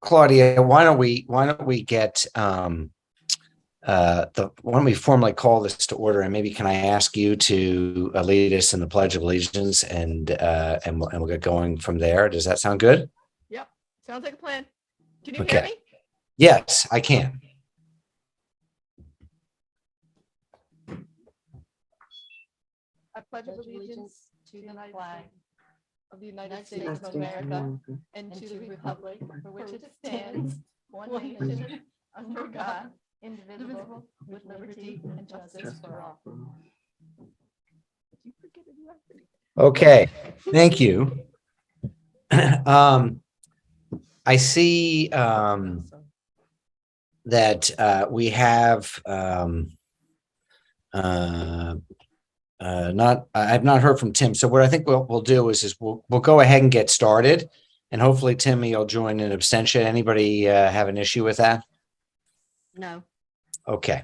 Claudia, why don't we get why don't we formally call this to order, and maybe can I ask you to lead us in the Pledge of Allegiance, and we'll get going from there. Does that sound good? Yep, sounds like a plan. Can you hear Okay. me? Yes, I can. I pledge allegiance to the flag of the United States of America and to the republic for which it stands, one nation, under God, indivisible, with liberty and justice for all. Okay, thank you. I see that we have I've not heard from Tim. So what I think we'll do is we'll go ahead and get started, and hopefully Timmy will join in abstention. Anybody have an issue with that? No. Okay.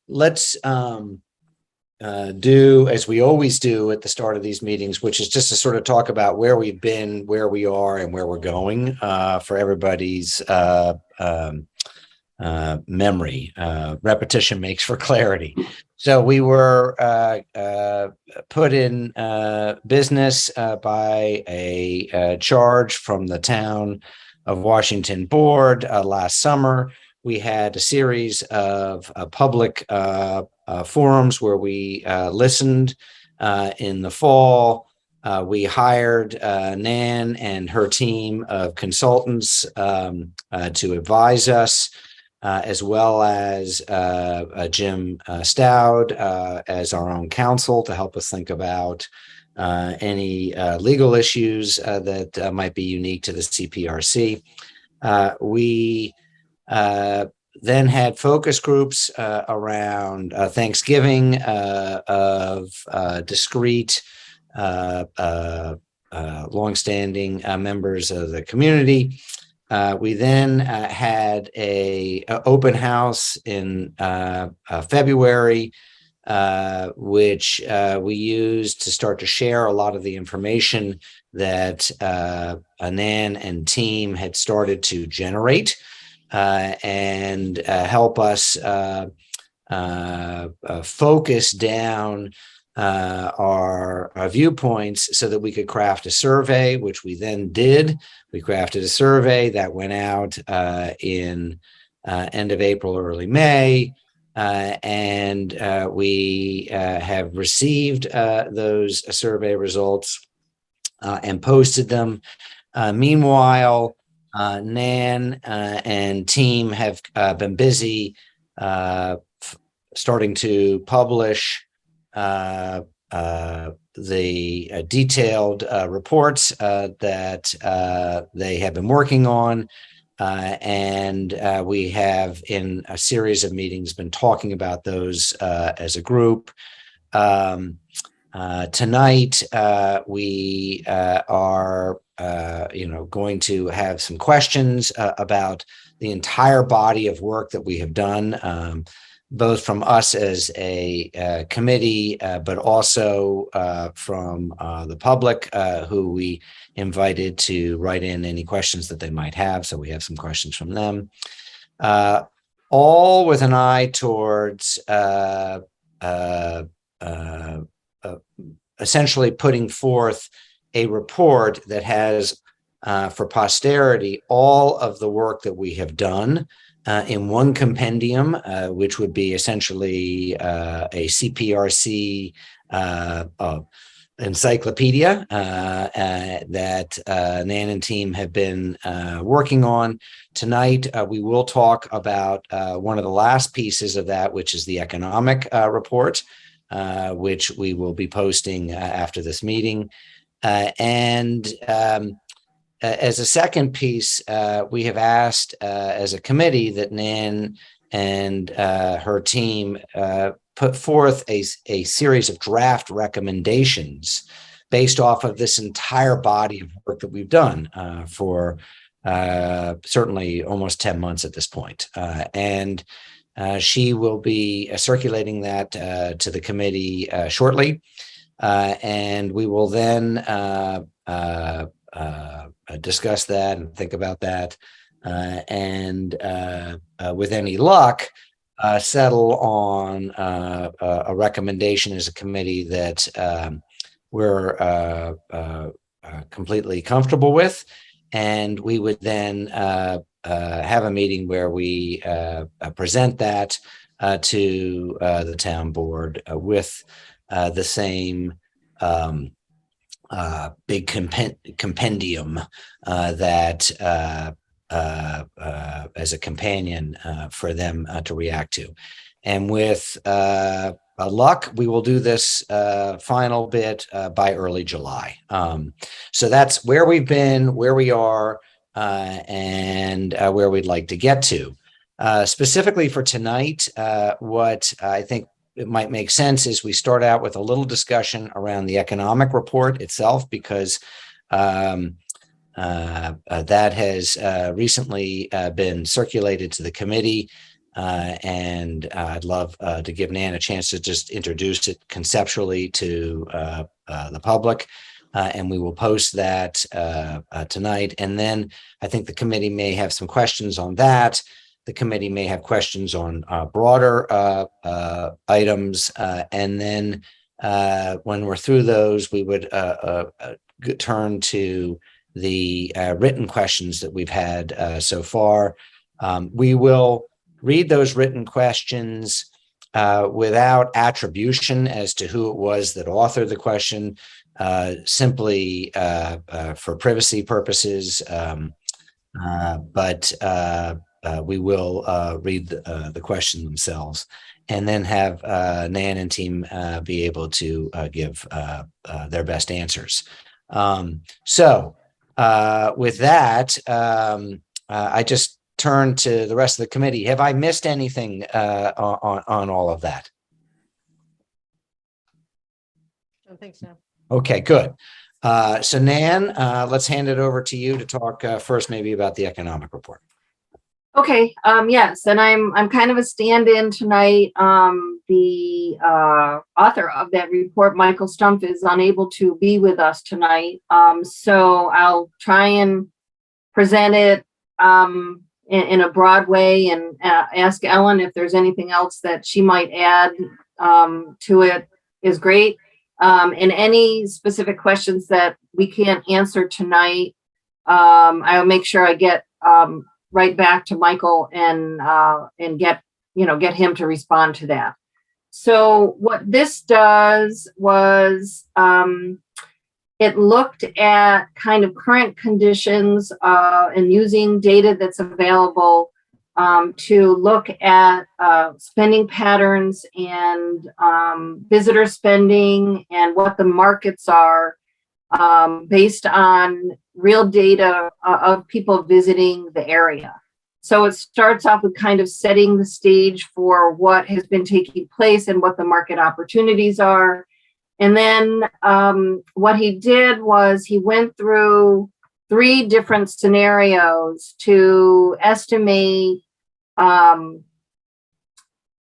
Let's do as we always do at the start of these meetings, which is just to sort of talk about where we've been, where we are, and where we're going for everybody's memory. Repetition makes for clarity. So we were put in business by a charge from the town of Washington board last summer. We had a series of public forums where we listened in the fall. We hired Nan and her team of consultants to advise us, as well as Jim Stout as our own counsel to help us think about any legal issues that might be unique to the CPRC. We then had focus groups around Thanksgiving of discrete, longstanding members of the community. We then had a open house in February, which we used to start to share a lot of the information that Nan and team had started to generate and help us focus down our viewpoints so that we could craft a survey, which we then did. We crafted a survey that went out in end of April, early May, and we have received those survey results and posted them. Meanwhile, Nan and team have been busy starting to publish the detailed reports that they have been working on. And we have, in a series of meetings, been talking about those as a group. Tonight, we are going to have some questions about the entire body of work that we have done, both from us as a committee, but also from the public who we invited to write in any questions that they might have. So we have some questions from them, all with an eye towards essentially putting forth a report that has for posterity all of the work that we have done in one compendium, which would be essentially a CPRC encyclopedia that Nan and team have been working on. Tonight, we will talk about one of the last pieces of that, which is the economic report, which we will be posting after this meeting. As a second piece, we have asked as a committee that Nan and her team put forth a series of draft recommendations based off of this entire body of work that we've done for certainly almost 10 months at this point. And she will be circulating that to the committee shortly. And we will then discuss that and think about that, and with any luck, settle on a recommendation as a committee that we're completely comfortable with, and we would then have a meeting where we present that to the town board with the same big compendium that as a companion for them to react to. And with luck, we will do this final bit by early July. So that's where we've been, where we are, and where we'd like to get to. Specifically for tonight, what I think it might make sense is we start out with a little discussion around the economic report itself, because that has recently been circulated to the committee, and I'd love to give Nan a chance to just introduce it conceptually to the public, and we will post that tonight. And then I think the committee may have some questions on that. The committee may have questions on broader items, and then when we're through those, we would turn to the written questions that we've had so far. We will read those written questions without attribution as to who it was that authored the question, simply for privacy purposes, but we will read the question themselves, and then have Nan and team be able to give their best answers. So with that, I just turn to the rest of the committee. Have I missed anything on all of that? I don't think so. Okay, good. So Nan, let's hand it over to you to talk first maybe about the economic report. Okay, yes, and I'm kind of a stand-in tonight. The author of that report, Michael Stumpf, is unable to be with us tonight. So I'll try and present it in a broad way, and ask Ellen if there's anything else that she might add to it is great. And any specific questions that we can't answer tonight, I'll make sure I get right back to Michael and get him to respond to that. So what this does was it looked at kind of current conditions and using data that's available to look at spending patterns and visitor spending and what the markets are based on real data of people visiting the area. So it starts off with kind of setting the stage for what has been taking place and what the market opportunities are. And then what he did was he went through 3 different scenarios to estimate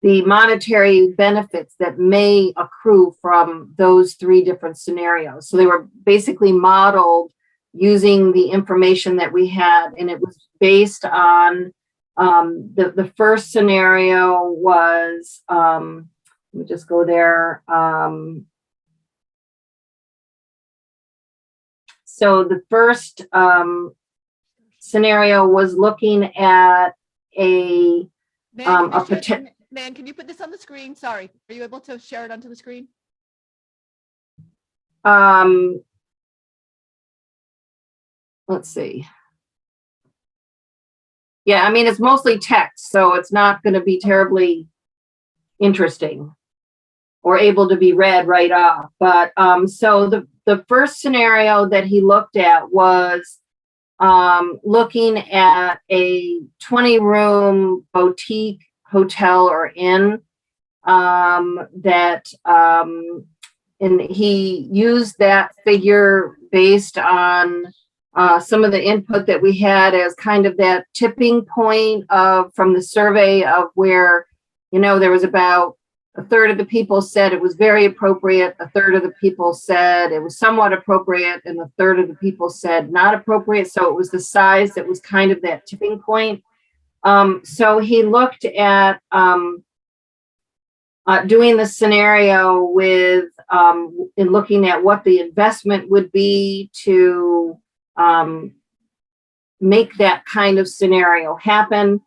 the monetary benefits that may accrue from those 3 different scenarios. So they were basically modeled using the information that we had, and it was based on the first scenario was, let me just go there. So the first scenario was looking at a potential. Man, can you put this on the screen? Sorry, are you able to share it onto the screen? Let's see. Yeah, I mean, it's mostly text, so it's not going to be terribly interesting or able to be read right off. But so the first scenario that he looked at was looking at a 20-room boutique hotel or inn and he used that figure based on some of the input that we had as kind of that tipping point from the survey of where, there was about A third of the people said it was very appropriate. A third of the people said it was somewhat appropriate, and a third of the people said not appropriate. So it was the size that was kind of that tipping point. So he looked at doing the scenario with in looking at what the investment would be to make that kind of scenario happen.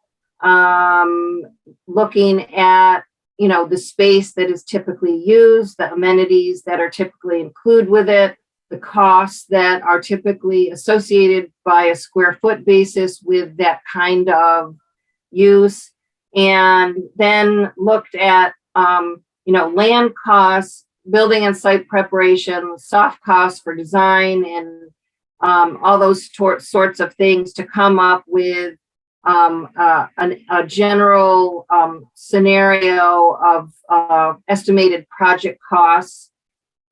Looking at, you know, the space that is typically used, the amenities that are typically included with it, the costs that are typically associated by a square foot basis with that kind of use, and then looked at, you know, land costs, building and site preparation, soft costs for design, and all those sorts of things to come up with a general scenario of estimated project costs,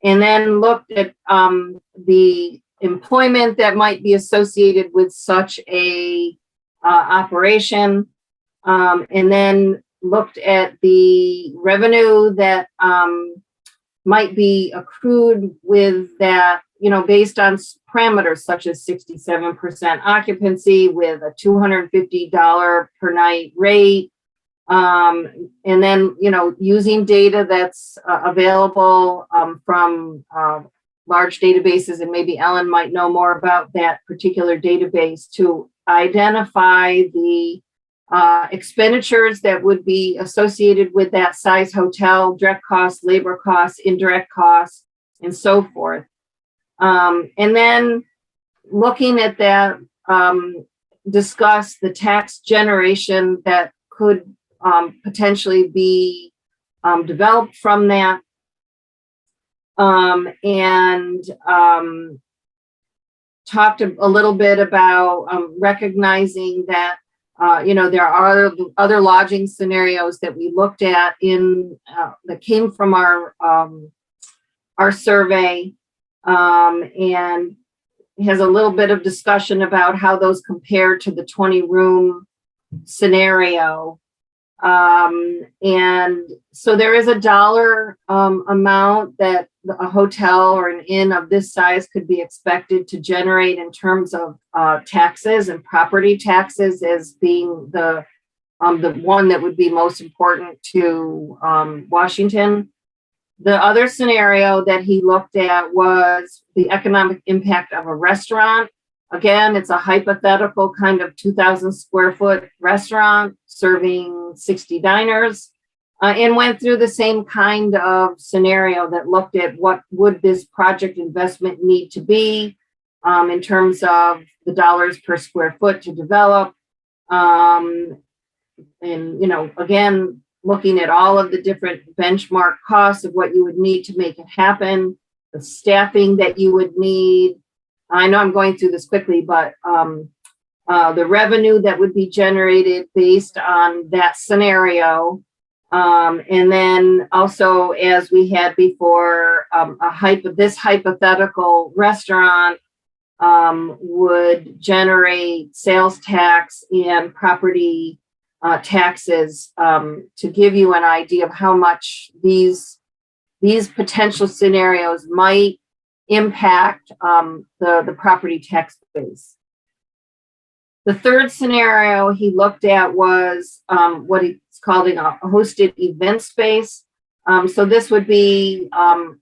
and then looked at the employment that might be associated with such a operation, and then looked at the revenue that might be accrued with that, you know, based on parameters such as 67% occupancy with a $250 per night rate. And then, you know, using data that's available from large databases, and maybe Ellen might know more about that particular database, to identify the expenditures that would be associated with that size hotel, direct costs, labor costs, indirect costs, and so forth. And then looking at that, discuss the tax generation that could potentially be developed from that, and talked a little bit about recognizing that you know, there are other lodging scenarios that we looked at in that came from our survey, and has a little bit of discussion about how those compare to the 20-room scenario. And so there is a dollar amount that a hotel or an inn of this size could be expected to generate in terms of taxes, and property taxes as being the one that would be most important to Washington. The other scenario that he looked at was the economic impact of a restaurant. Again, it's a hypothetical kind of 2,000 square foot restaurant serving 60 diners, and went through the same kind of scenario that looked at what would this project investment need to be in terms of the dollars per square foot to develop. And, you know, again, looking at all of the different benchmark costs of what you would need to make it happen, the staffing that you would need. I know I'm going through this quickly, but the revenue that would be generated based on that scenario. And then also, as we had before, this hypothetical restaurant would generate sales tax and property taxes, to give you an idea of how much these potential scenarios might impact the property tax base. The third scenario he looked at was what he's calling a hosted event space. So this would be,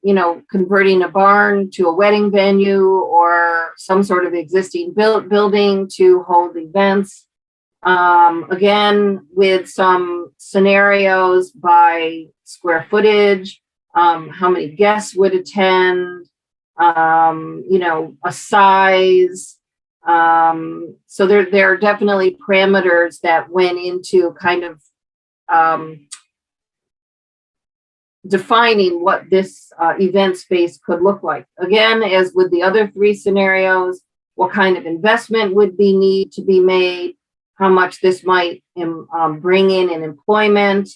you know, converting a barn to a wedding venue or some sort of existing building to hold events. Again, with some scenarios by square footage, how many guests would attend, you know, a size. So there are definitely parameters that went into kind of defining what this event space could look like. Again, as with the other three scenarios, what kind of investment would need to be made, how much this might bring in employment,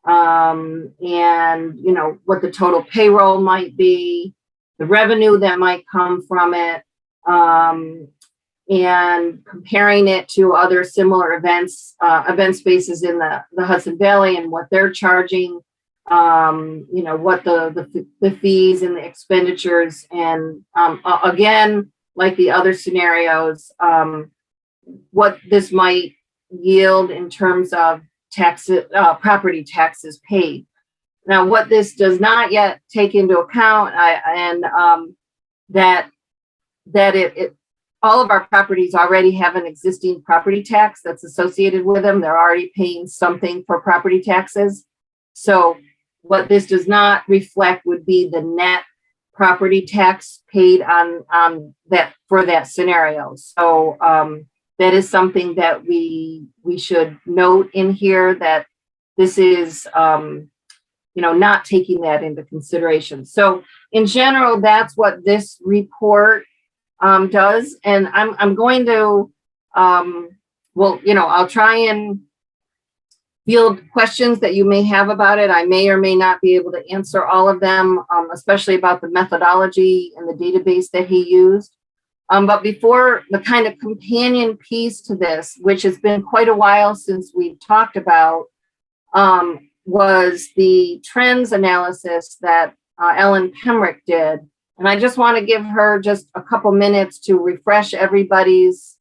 and, you know, what the total payroll might be, the revenue that might come from it, and comparing it to other similar event spaces in the Hudson Valley and what they're charging. you know, what the fees and the expenditures, and again, like the other scenarios, what this might yield in terms of taxes, property taxes paid. Now, what this does not yet take into account, that it all of our properties already have an existing property tax that's associated with them. They're already paying something for property taxes. So what this does not reflect would be the net property tax paid on that for that scenario. So that is something that we should note in here, that this is you know, not taking that into consideration. So in general, that's what this report does. And I'm going to, well, you know, I'll try and field questions that you may have about it. I may or may not be able to answer all of them, especially about the methodology and the database that he used. But before, the kind of companion piece to this, which has been quite a while since we've talked about, was the trends analysis that Ellen Pemrick did. And I just want to give her just a couple minutes to refresh everybody's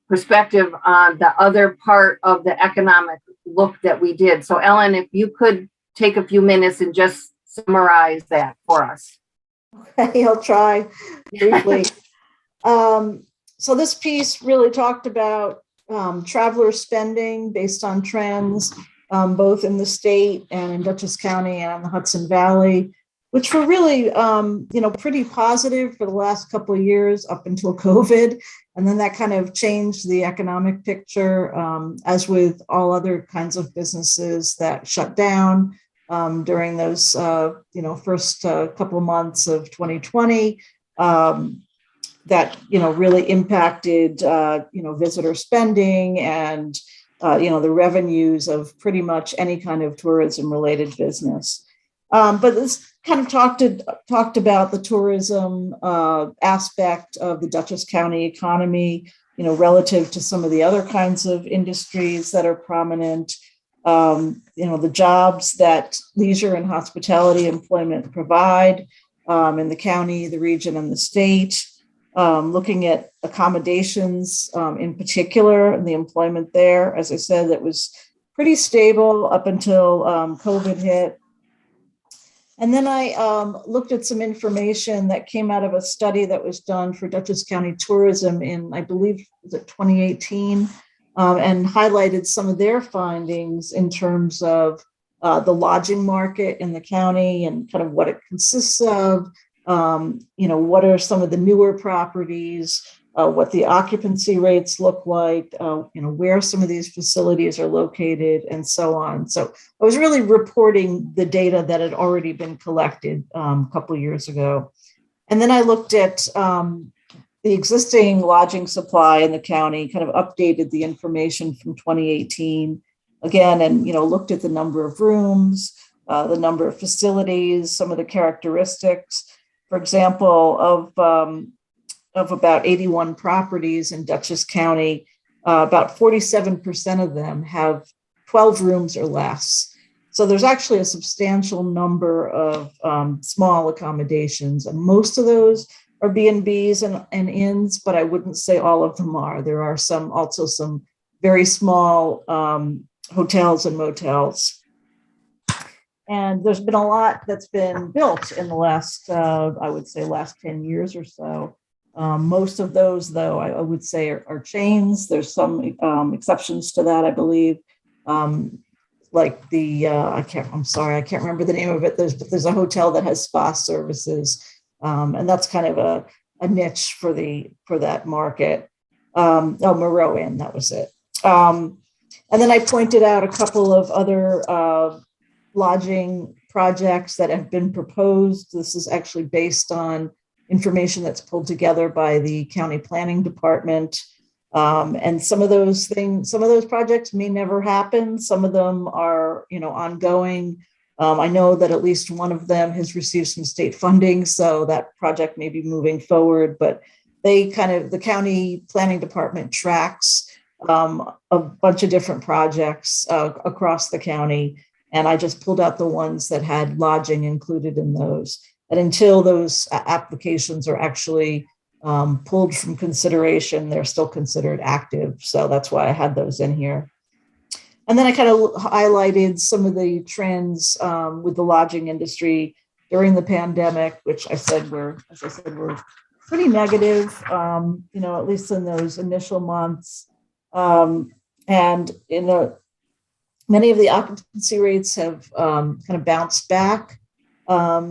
perspective on the other part of the economic look that we did. So Ellen, if you could take a few minutes and just summarize that for us. Okay, I'll try briefly. So this piece really talked about traveler spending based on trends, both in the state and in Dutchess County and on the Hudson Valley, which were really, you know, pretty positive for the last couple of years up until COVID. And then that kind of changed the economic picture, as with all other kinds of businesses that shut down during those, you know, first couple of months of 2020. That, you know, really impacted, you know, visitor spending and, you know, the revenues of pretty much any kind of tourism related business. But this kind of talked about the tourism aspect of the Dutchess County economy, you know, relative to some of the other kinds of industries that are prominent, you know, the jobs that leisure and hospitality employment provide in the county, the region, and the state. Looking at accommodations in particular and the employment there. As I said, that was pretty stable up until COVID hit. And then I looked at some information that came out of a study that was done for Dutchess County Tourism in, I believe, was it 2018, and highlighted some of their findings in terms of the lodging market in the county and kind of what it consists of. You know, what are some of the newer properties, what the occupancy rates look like, you know, where some of these facilities are located, and so on. So I was really reporting the data that had already been collected a couple of years ago. And then I looked at the existing lodging supply in the county, kind of updated the information from 2018 again, and, you know, looked at the number of rooms, the number of facilities, some of the characteristics. For example, of about 81 properties in Dutchess County, about 47% of them have 12 rooms or less. So there's actually a substantial number of small accommodations, and most of those are B&Bs and inns, but I wouldn't say all of them are. There are also some very small hotels and motels. And there's been a lot that's been built in the last, I would say, last 10 years or so. Most of those, though, I would say are chains. There's some exceptions to that, I believe. Like the, I can't remember the name of it. There's a hotel that has spa services. And that's kind of a niche for that market. Moreau Inn, that was it. And then I pointed out a couple of other lodging projects that have been proposed. This is actually based on information that's pulled together by the county planning department. And some of those projects may never happen. Some of them are, you know, ongoing. I know that at least one of them has received some state funding, so that project may be moving forward, but the county planning department tracks a bunch of different projects across the county. And I just pulled out the ones that had lodging included in those. And until those applications are actually pulled from consideration, they're still considered active. So that's why I had those in here. And then I kind of highlighted some of the trends with the lodging industry during the pandemic, which I said were, as I said, were pretty negative, at least in those initial months. And many of the occupancy rates have kind of bounced back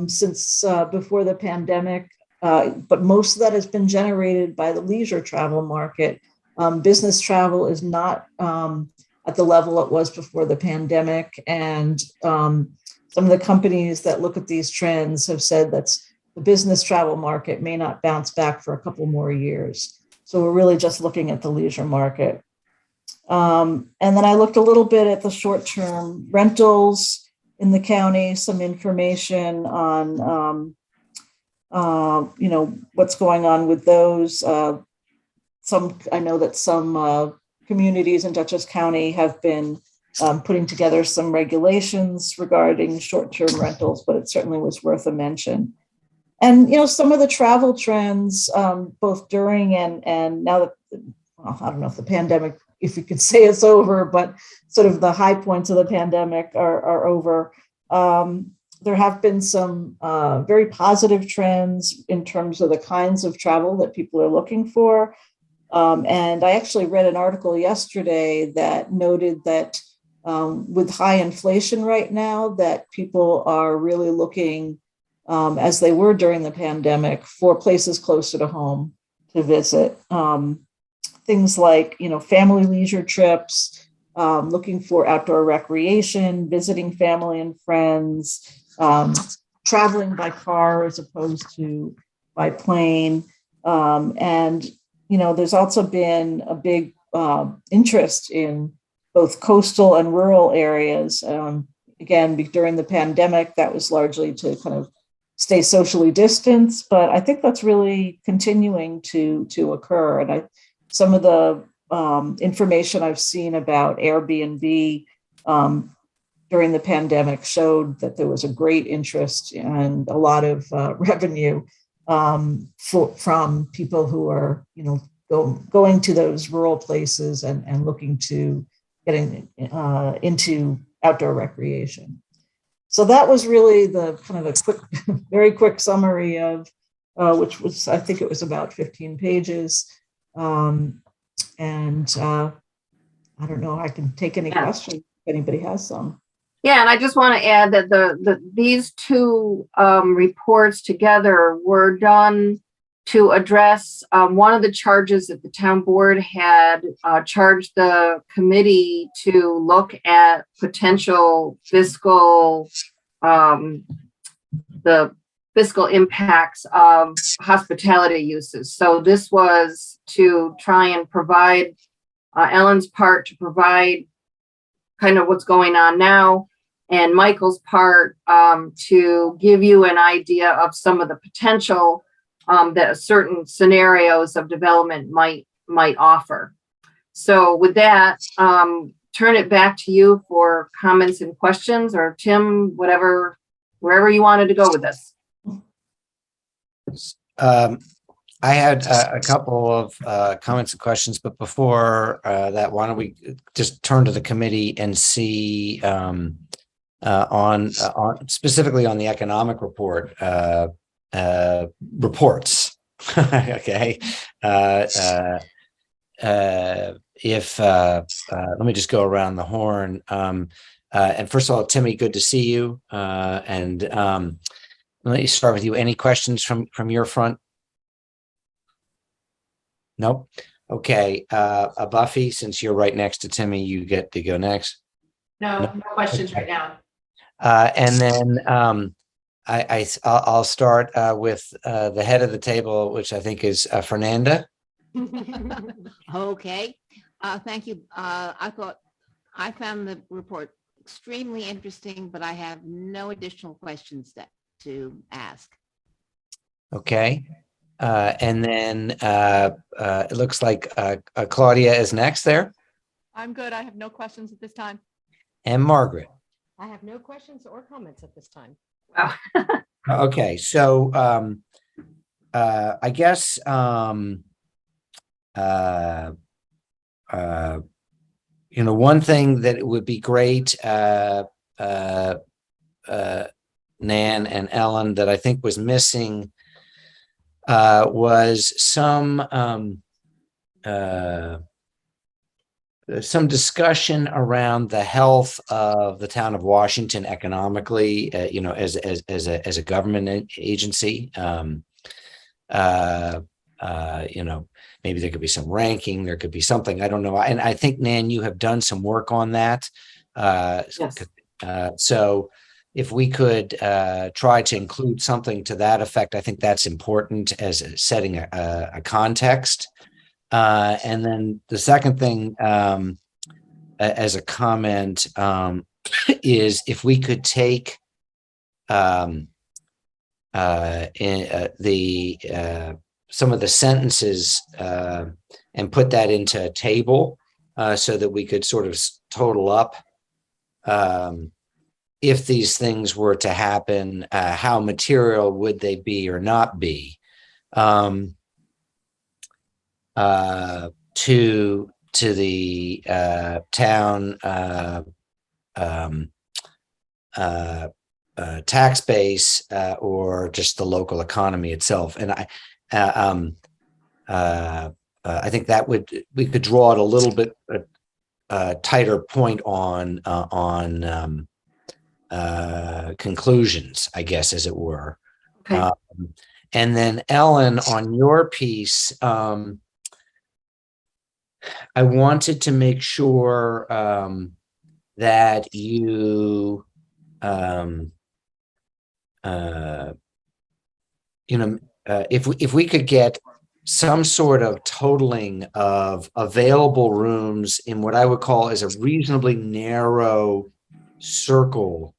since before the pandemic, but most of that has been generated by the leisure travel market. Business travel is not at the level it was before the pandemic, and some of the companies that look at these trends have said that the business travel market may not bounce back for a couple more years. So we're really just looking at the leisure market. And then I looked a little bit at the short-term rentals in the county, some information on, what's going on with those. I know that some communities in Dutchess County have been putting together some regulations regarding short-term rentals, but it certainly was worth a mention. And, some of the travel trends, both during and now that, I don't know if the pandemic, if you could say it's over, but sort of the high points of the pandemic are over. There have been some very positive trends in terms of the kinds of travel that people are looking for. And I actually read an article yesterday that noted that with high inflation right now, that people are really looking, as they were during the pandemic, for places closer to home to visit. Things like, family leisure trips, looking for outdoor recreation, visiting family and friends, traveling by car as opposed to by plane. And there's also been a big interest in both coastal and rural areas. Again, during the pandemic, that was largely to kind of stay socially distanced, but I think that's really continuing to occur. And some of the information I've seen about Airbnb during the pandemic showed that there was a great interest and a lot of revenue from people who are, going to those rural places and looking to getting into outdoor recreation. So that was really the kind of a quick, very quick summary of, which was, I think it was about 15 pages. And I don't know, I can take any questions if anybody has some. Yeah, and I just want to add that these two reports together were done to address one of the charges that the town board had charged the committee to look at potential fiscal, the fiscal impacts of hospitality uses. So this was to try and provide Ellen's part to provide kind of what's going on now, and Michael's part to give you an idea of some of the potential that certain scenarios of development might offer. So with that, turn it back to you for comments and questions, or Tim, wherever you wanted to go with this. I had a couple of comments and questions, but before that, why don't we just turn to the committee and see on specifically on the economic report reports. Okay. If let me just go around the horn. And first of all, Timmy, good to see you. And let me start with you. Any questions from your front? Nope. Okay. Buffy, since you're right next to Timmy, you get to go next. No questions right now. And then I'll start with the head of the table, which I think is Fernanda. Okay. Thank you. I found the report extremely interesting, but I have no additional questions to ask. Okay. And then it looks like Claudia is next there. I'm good. I have no questions at this time. And Margaret. I have no questions or comments at this time. Wow. Okay, so I guess one thing that it would be great, Nan and Ellen, that I think was missing was some discussion around the health of the town of Washington economically, as a government agency. Maybe there could be some ranking, there could be something, I don't know. And I think, Nan, you have done some work on that. Yes. So if we could try to include something to that effect, I think that's important as setting a context. And then the second thing, as a comment, is if we could take some of the sentences and put that into a table so that we could sort of total up if these things were to happen, how material would they be or not be to the town tax base or just the local economy itself. And I think that we could draw it a little bit tighter point on conclusions, I guess, as it were. Okay. And then Ellen, on your piece, I wanted to make sure that you, if we could get some sort of totaling of available rooms in what I would call as a reasonably narrow circle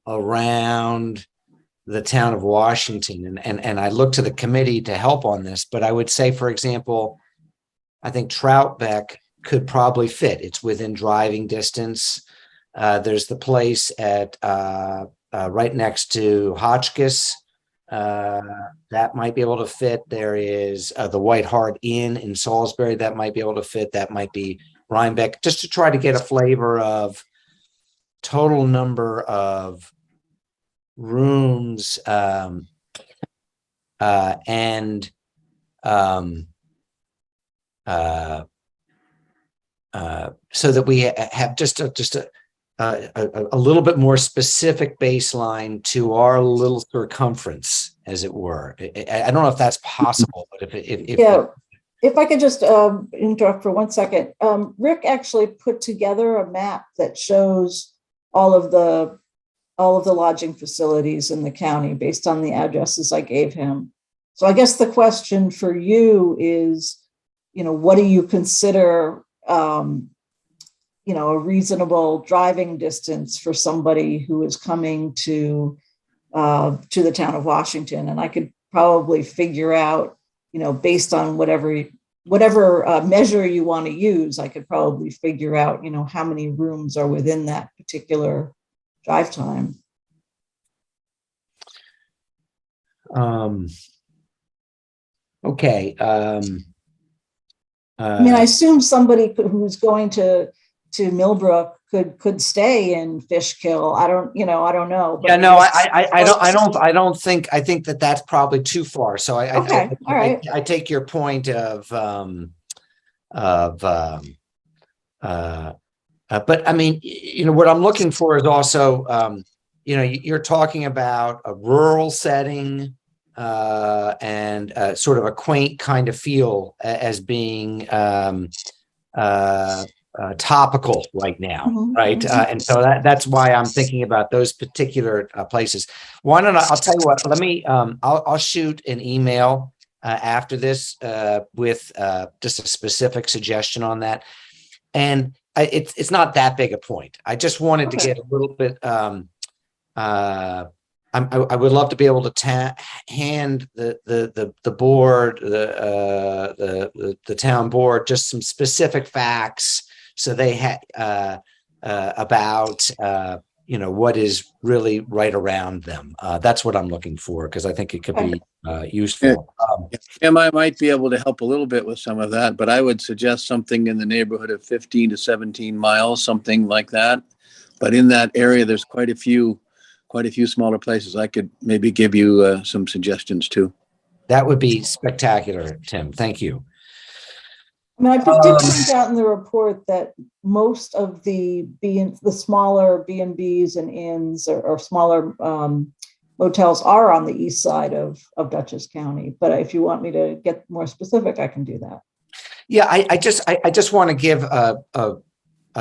around the town of Washington. And I look to the committee to help on this, but I would say, for example, I think Troutbeck could probably fit. It's within driving distance. There's the place at right next to Hotchkiss. That might be able to fit. There is the White Hart Inn in Salisbury that might be able to fit. That might be Rhinebeck, just to try to get a flavor of total number of rooms and so that we have just a little bit more specific baseline to our little circumference, as it were. I don't know if that's possible, but if I could just interrupt for 1 second. Rick actually put together a map that shows all of the lodging facilities in the county based on the addresses I gave him. So I guess the question for you is, what do you consider, a reasonable driving distance for somebody who is coming to the town of Washington? And I could probably figure out, based on whatever measure you want to use, I could probably figure out, how many rooms are within that particular drive time. Okay. I mean, I assume somebody who's going to Millbrook could stay in Fishkill. I don't know. But Yeah, no, I don't think, I think that that's probably too far. So Okay, all right. I take your point but I mean, what I'm looking for is also, you're talking about a rural setting and sort of a quaint kind of feel as being topical right now, right? And so that's why I'm thinking about those particular places. Why don't I'll tell you what, let me, I'll shoot an email after this with just a specific suggestion on that. And it's not that big a point. I just wanted to get a little bit, I would love to be able to hand the board, the town board, just some specific facts so they had about what is really right around them. That's what I'm looking for, because I think it could be useful. Tim, I might be able to help a little bit with some of that, but I would suggest something in the neighborhood of 15 to 17 miles, something like that. But in that area, there's quite a few smaller places. I could maybe give you some suggestions too. That would be spectacular, Tim. Thank you. I mean, I did point out in the report that most of the smaller B&Bs and inns or smaller motels are on the east side of Dutchess County. But if you want me to get more specific, I can do that. Yeah, I just want to give a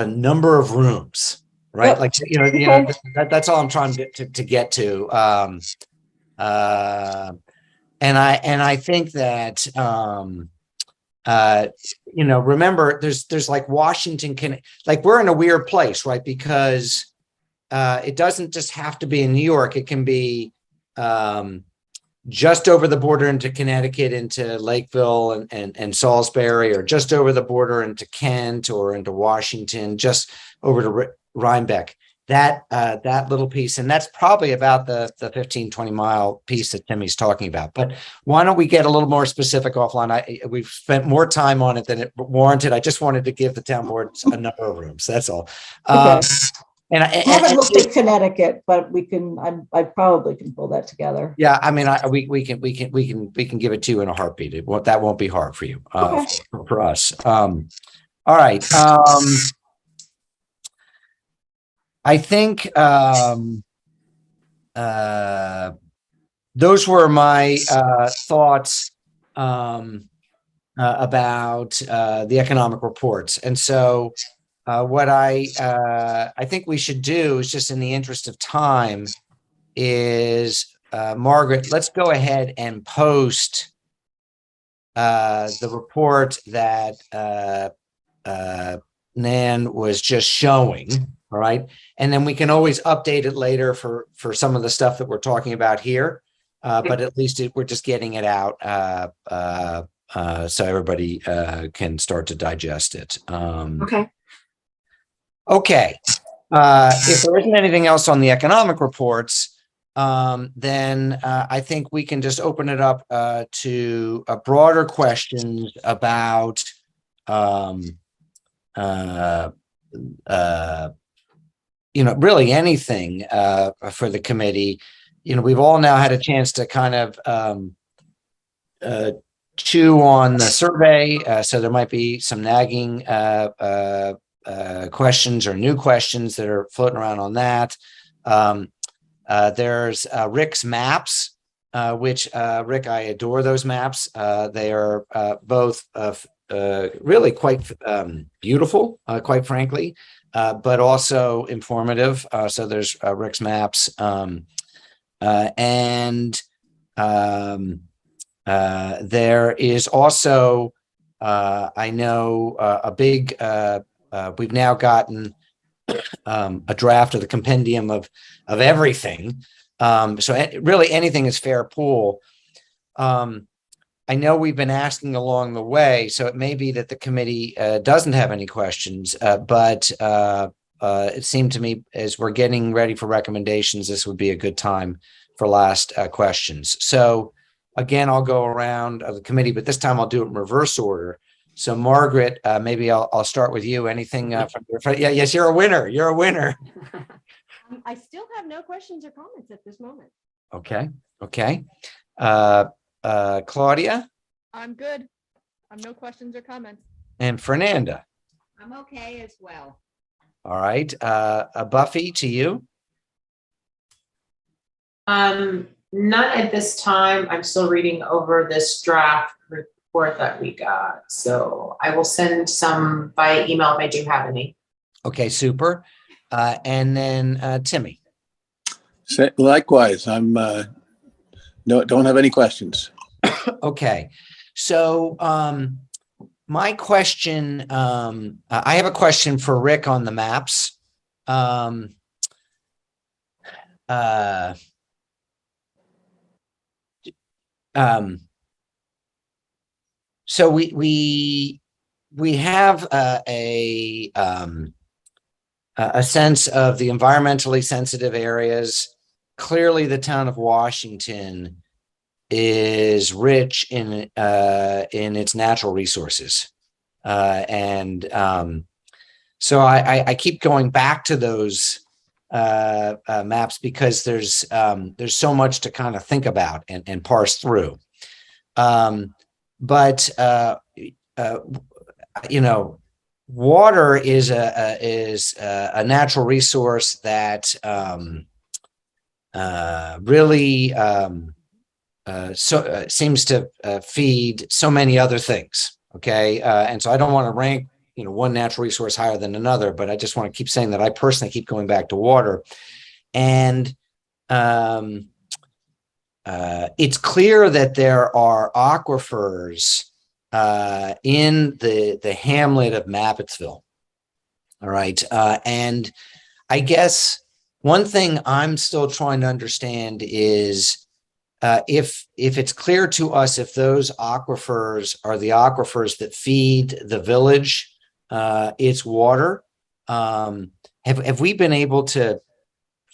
number of rooms, right? Yep. Like Okay. that's all I'm trying to get to. And I think that remember, there's like Washington like we're in a weird place, right? Because it doesn't just have to be in New York. It can be just over the border into Connecticut, into Lakeville and Salisbury, or just over the border into Kent or into Washington, just over to Rhinebeck. That little piece, and that's probably about the 15-20 mile piece that Timmy's talking about. But why don't we get a little more specific offline? We've spent more time on it than it warranted. I just wanted to give the town board a number of rooms. That's all. Okay. And I haven't looked at Connecticut, but I probably can pull that together. Yeah, I mean, we can give it to you in a heartbeat. That won't be hard for you, Okay. for us. All right. I think those were my thoughts about the economic reports. And so what I think we should do is, just in the interest of time, is Margaret, let's go ahead and post the report that Nan was just showing. All right. And then we can always update it later for some of the stuff that we're talking about here. But at least we're just getting it out so everybody can start to digest it. Okay. Okay. If there isn't anything else on the economic reports, then I think we can just open it up to broader questions about really anything for the committee. We've all now had a chance to kind of chew on the survey, so there might be some nagging questions or new questions that are floating around on that. There's Rick's maps, which Rick, I adore those maps. They are both really quite beautiful, quite frankly, but also informative. So there's Rick's maps, and there is also, I know, a big. We've now gotten a draft of the compendium of everything. So really anything is fair pool. I know we've been asking along the way, so it may be that the committee doesn't have any questions, but it seemed to me, as we're getting ready for recommendations, this would be a good time for last questions. So again, I'll go around the committee, but this time I'll do it in reverse order. So Margaret, maybe I'll start with you. Anything from your friend? Yeah, yes, you're a winner. You're a winner. I still have no questions or comments at this moment. Okay. Okay. Claudia I'm good. No questions or comments. and Fernanda. I'm okay as well. All right. Buffy, to you. Not at this time. I'm still reading over this draft report that we got. So I will send some by email if I do have any. Okay, super. And then Timmy. Likewise, I'm don't have any questions. Okay. So my question, I have a question for Rick on the maps. So we we have a sense of the environmentally sensitive areas. Clearly, the town of Washington is rich in its natural resources, and so I keep going back to those maps because there's so much to kind of think about and parse through. But you know, water is a natural resource that really seems to feed so many other things. Okay, and so I don't want to rank one natural resource higher than another, but I just want to keep saying that I personally keep going back to water, and it's clear that there are aquifers in the hamlet of Mappetsville. All right. And I guess one thing I'm still trying to understand is if it's clear to us if those aquifers are the aquifers that feed the village its water. Have we been able to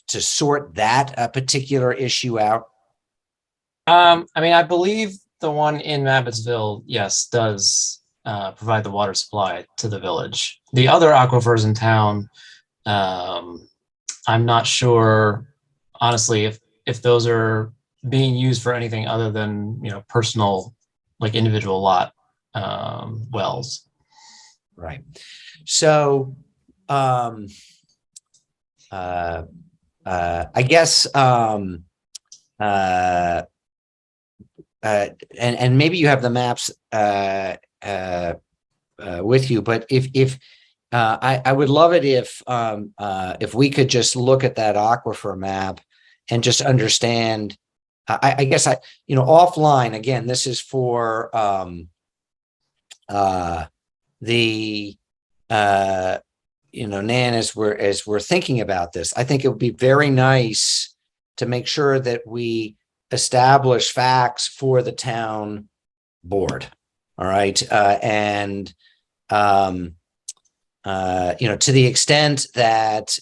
sort that particular issue out? I mean, I believe the one in Mappetsville, yes, does provide the water supply to the village. The other aquifers in town, I'm not sure, honestly, if those are being used for anything other than personal, like individual lot wells. Right. So, I guess, and maybe you have the maps with you, but if I would love it if we could just look at that aquifer map and just understand. I guess offline again. This is for the Nan, as we're thinking about this. I think it would be very nice to make sure that we establish facts for the town board. All right. And to the extent that,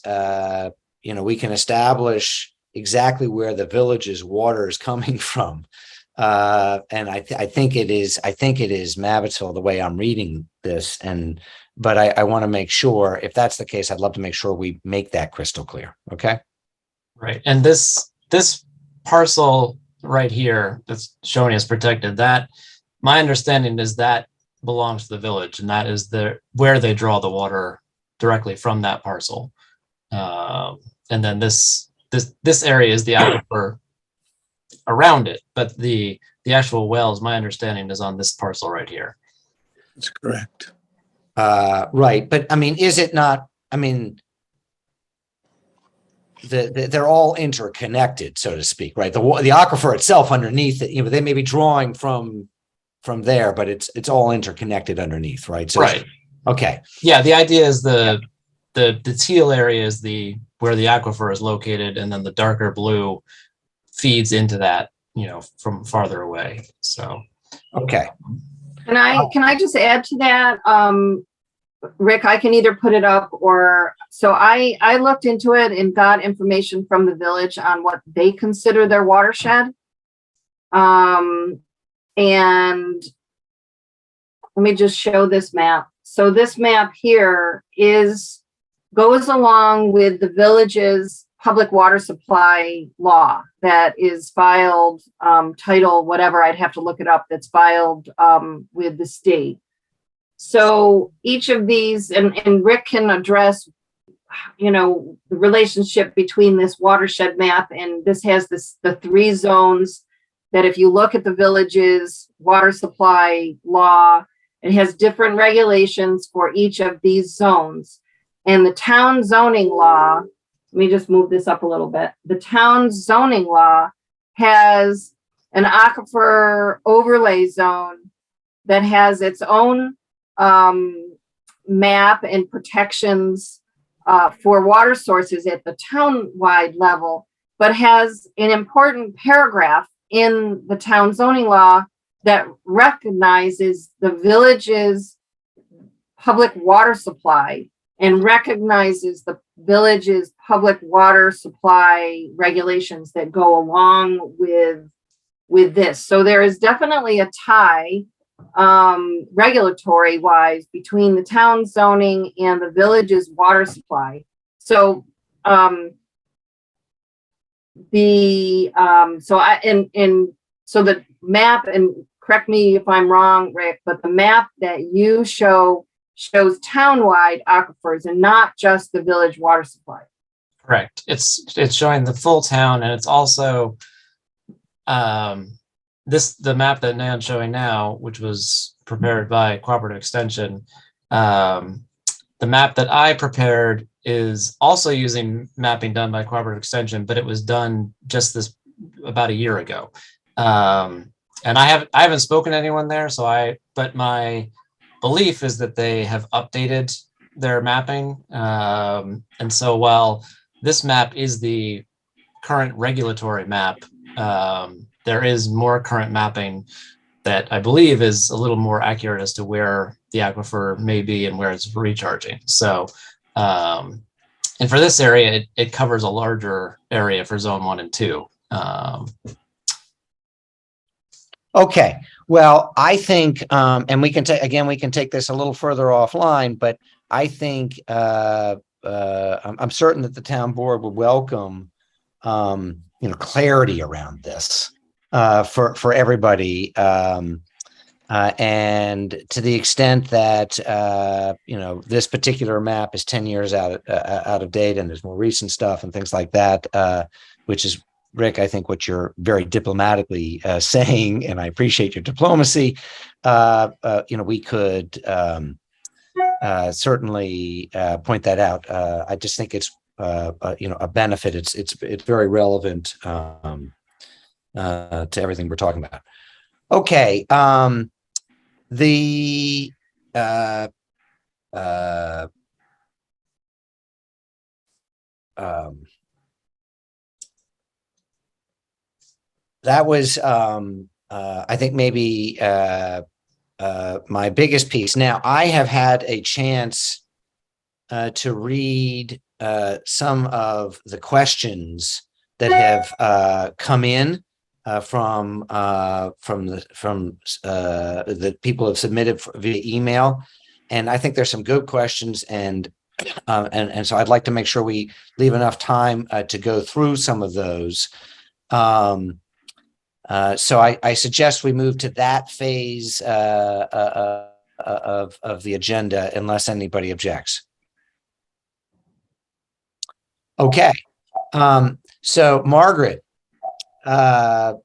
we can establish exactly where the village's water is coming from. And I think it is Mappetsville, the way I'm reading this. But I want to make sure, if that's the case, I'd love to make sure we make that crystal clear. Okay. Right. And this parcel right here that's showing as protected, that my understanding is that belongs to the village, and that is where they draw the water directly from that parcel. And then this area is the aquifer around it, but the actual wells, my understanding, is on this parcel right here. That's correct. Right. But I mean, is it not, I mean, they're all interconnected, so to speak, right? The aquifer itself underneath it, they may be drawing from there, but it's all interconnected underneath, right? So right. Okay. Yeah. The idea is the teal area is where the aquifer is located, and then the darker blue feeds into that, from farther away. So, okay. Can I just add to that? Rick, I can either put it up or, so I looked into it and got information from the village on what they consider their watershed. And let me just show this map. So this map here goes along with the village's public water supply law that is filed, title, whatever, I'd have to look it up, that's filed with the state. So each of these, and Rick can address, the relationship between this watershed map, and this has the 3 zones that if you look at the village's water supply law, it has different regulations for each of these zones. And the town zoning law, let me just move this up a little bit. The town zoning law has an aquifer overlay zone that has its own map and protections for water sources at the town-wide level, but has an important paragraph in the town zoning law that recognizes the village's public water supply and recognizes the village's public water supply regulations that go along with this. So there is definitely a tie, regulatory wise, between the town zoning and the village's water supply. So, so the map, and correct me if I'm wrong, Rick, but the map that you shows townwide aquifers and not just the village water supply. Correct. It's showing the full town, and it's also the map that Nan's showing now, which was prepared by Cooperative Extension. The map that I prepared is also using mapping done by Cooperative Extension, but it was done just about a year ago. And I haven't spoken to anyone there, but my belief is that they have updated their mapping. And so while this map is the current regulatory map, there is more current mapping that I believe is a little more accurate as to where the aquifer may be and where it's recharging. So, and for this area, it covers a larger area for zone 1 and 2. Okay, well, I think, and we can take this a little further offline, but I think I'm certain that the town board would welcome, clarity around this for everybody, and to the extent that this particular map is 10 years out of date, and there's more recent stuff and things like that, which is, Rick, I think what you're very diplomatically saying, and I appreciate your diplomacy. We could certainly point that out. I just think it's a benefit. It's very relevant to everything we're talking about. Okay. That was, I think, maybe my biggest piece. Now, I have had a chance to read some of the questions that have come in from the people have submitted via email, and I think there's some good questions, and so I'd like to make sure we leave enough time to go through some of those. So I suggest we move to that phase of the agenda, unless anybody objects. Okay. So Margaret, our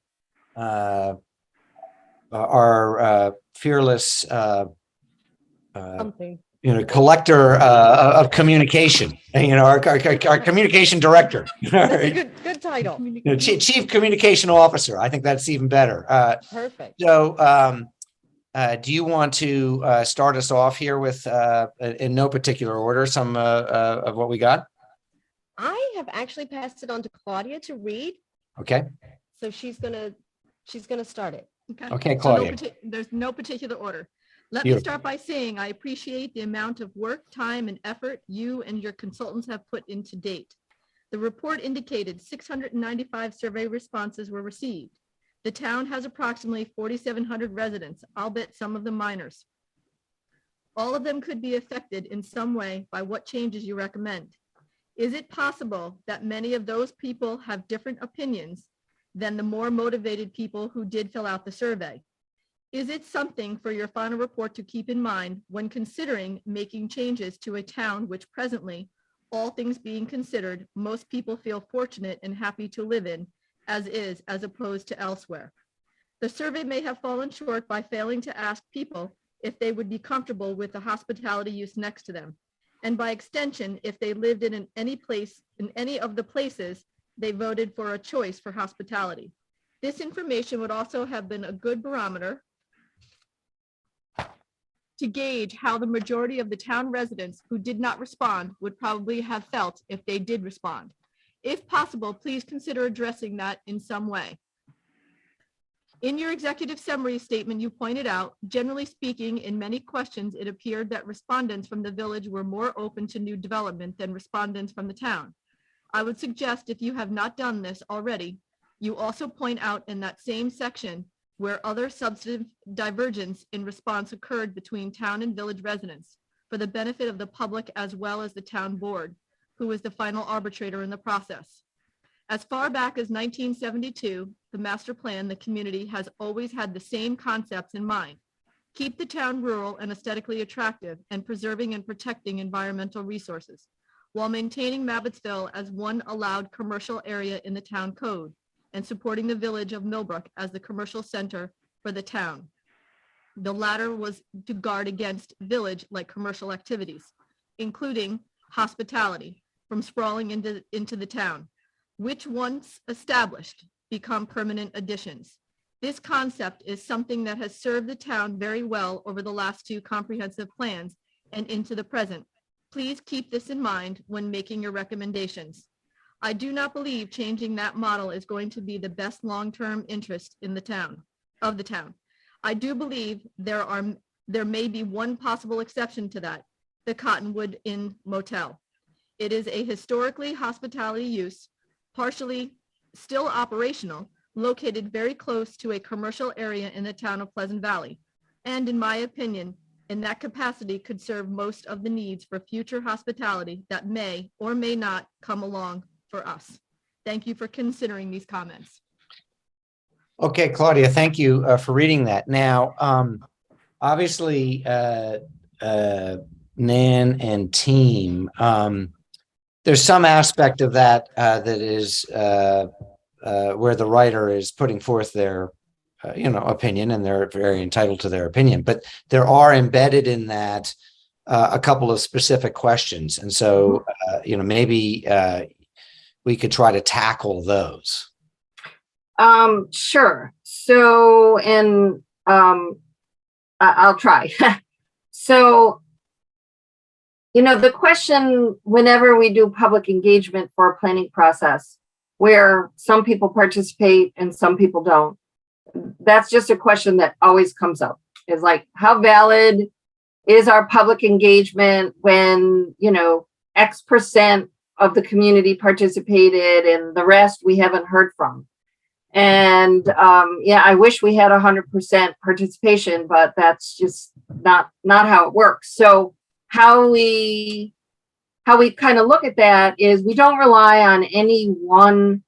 fearless Something. collector of communication, our communication director. That's a good title. Chief Communication Officer. I think that's even better. Perfect. So do you want to start us off here with, in no particular order, some of what we got? I have actually passed it on to Claudia to read, Okay. so she's gonna start it. Okay, So Claudia. there's no particular order. Let Beautiful. me start by saying I appreciate the amount of work, time, and effort you and your consultants have put in to date. The report indicated 695 survey responses were received. The town has approximately 4,700 residents, albeit some of them minors. All of them could be affected in some way by what changes you recommend. Is it possible that many of those people have different opinions than the more motivated people who did fill out the survey? Is it something for your final report to keep in mind when considering making changes to a town which presently, all things being considered, most people feel fortunate and happy to live in as is, as opposed to elsewhere? The survey may have fallen short by failing to ask people if they would be comfortable with the hospitality use next to them, and by extension, if they lived in any of the places they voted for a choice for hospitality. This information would also have been a good barometer to gauge how the majority of the town residents who did not respond would probably have felt if they did respond. If possible, please consider addressing that in some way. In your executive summary statement, you pointed out, generally speaking, in many questions, it appeared that respondents from the village were more open to new development than respondents from the town. I would suggest, if you have not done this already, you also point out in that same section where other substantive divergence in response occurred between town and village residents for the benefit of the public as well as the town board, who was the final arbitrator in the process. As far back as 1972, the master plan, the community has always had the same concepts in mind. Keep the town rural and aesthetically attractive and preserving and protecting environmental resources while maintaining Mabbittsville as one allowed commercial area in the town code and supporting the village of Millbrook as the commercial center for the town. The latter was to guard against village-like commercial activities, including hospitality from sprawling into the town, which once established become permanent additions. This concept is something that has served the town very well over the last two comprehensive plans and into the present. Please keep this in mind when making your recommendations. I do not believe changing that model is going to be the best long-term interest in the town, of the town. I do believe there may be one possible exception to that, the Cottonwood Inn Motel. It is a historically hospitality use, partially still operational, located very close to a commercial area in the town of Pleasant Valley. And in my opinion, in that capacity could serve most of the needs for future hospitality that may or may not come along for us. Thank you for considering these comments. Okay, Claudia, thank you for reading that. Now, obviously, Nan and team, there's some aspect of that that is where the writer is putting forth their, opinion, and they're very entitled to their opinion. But there are embedded in that a couple of specific questions, and so maybe we could try to tackle those. Sure. So, and I'll try. So, the question whenever we do public engagement for a planning process, where some people participate and some people don't, that's just a question that always comes up. Is like, how valid is our public engagement when, X percent of the community participated and the rest we haven't heard from? And I wish we had 100% participation, but that's just not how it works. So how we kind of look at that is we don't rely on any one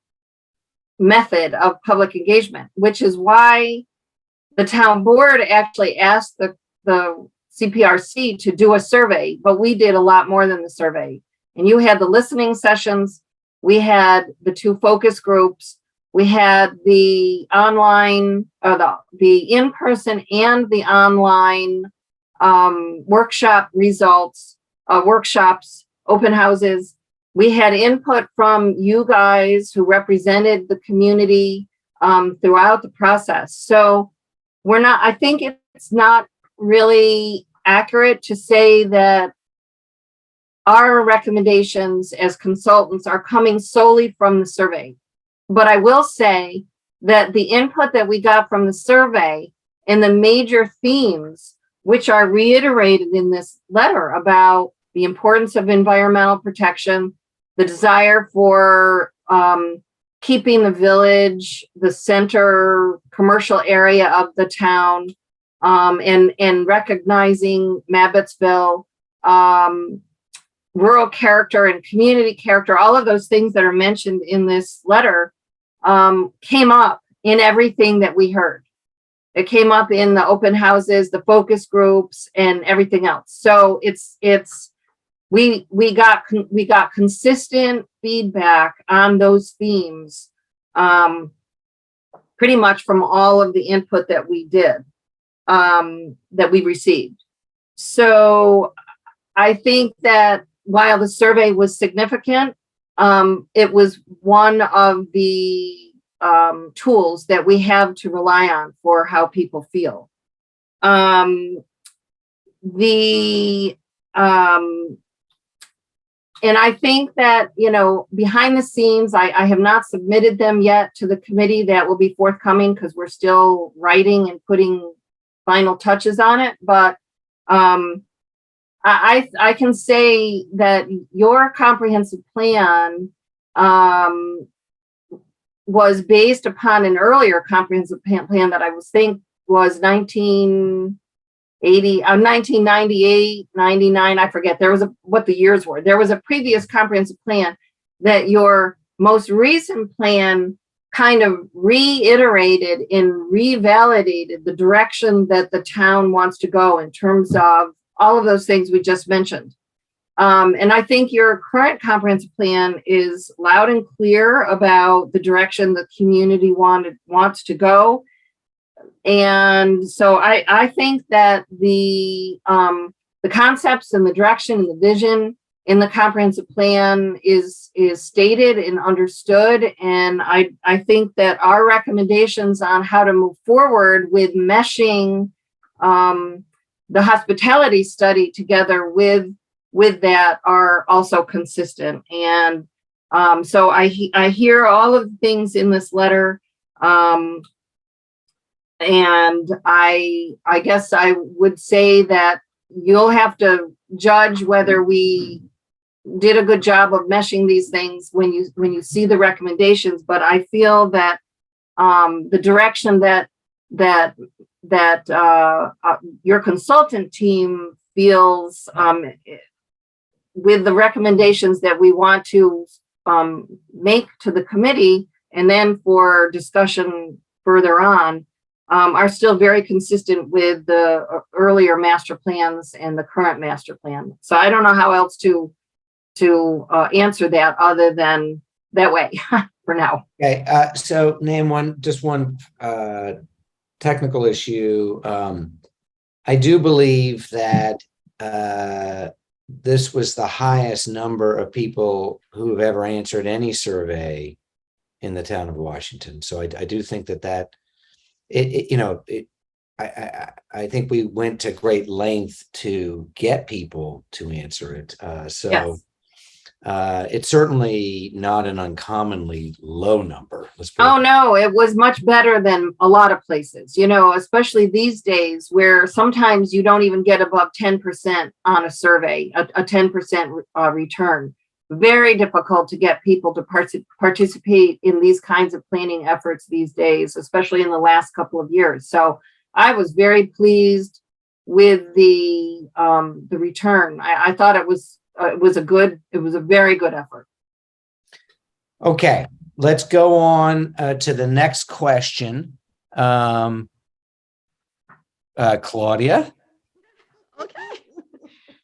method of public engagement, which is why the town board actually asked the CPRC to do a survey, but we did a lot more than the survey. And you had the listening sessions, we had the 2 focus groups, we had the online, the in-person and the online workshop results, workshops, open houses. We had input from you guys who represented the community throughout the process. So I think it's not really accurate to say that our recommendations as consultants are coming solely from the survey. But I will say that the input that we got from the survey and the major themes, which are reiterated in this letter about the importance of environmental protection, the desire for keeping the village, the center commercial area of the town, and recognizing Mabbittsville, rural character and community character, all of those things that are mentioned in this letter came up in everything that we heard. It came up in the open houses, the focus groups, and everything else. So we got consistent feedback on those themes, pretty much from all of the input that we did, that we received. So I think that while the survey was significant, it was one of the tools that we have to rely on for how people feel. And I think that, you know, behind the scenes, I have not submitted them yet to the committee. That will be forthcoming because we're still writing and putting final touches on it. But I can say that your comprehensive plan was based upon an earlier comprehensive plan that I was was 1998, 99, I forget. There was what the years were. There was a previous comprehensive plan that your most recent plan kind of reiterated and revalidated the direction that the town wants to go in terms of all of those things we just mentioned. And I think your current comprehensive plan is loud and clear about the direction the community wants to go. And so I think that the concepts and the direction and the vision in the comprehensive plan is stated and understood. And I think that our recommendations on how to move forward with meshing the hospitality study together with that are also consistent. And so I hear all of the things in this letter. And I guess I would say that you'll have to judge whether we did a good job of meshing these things when you see the recommendations. But I feel that the direction that your consultant team feels with the recommendations that we want to make to the committee and then for discussion further on, are still very consistent with the earlier master plans and the current master plan. So I don't know how else to answer that other than that way for now. Okay, so name one technical issue. I do believe that this was the highest number of people who have ever answered any survey in the town of Washington. So I do think that I think we went to great length to get people to answer it. Yes. It's certainly not an uncommonly low number. Oh, no, it was much better than a lot of places, you know, especially these days where sometimes you don't even get above 10% on a survey, a 10% return. Very difficult to get people to participate in these kinds of planning efforts these days, especially in the last couple of years. So I was very pleased with the return. I thought it was a very good effort. Okay, let's go on to the next question. Claudia? Okay.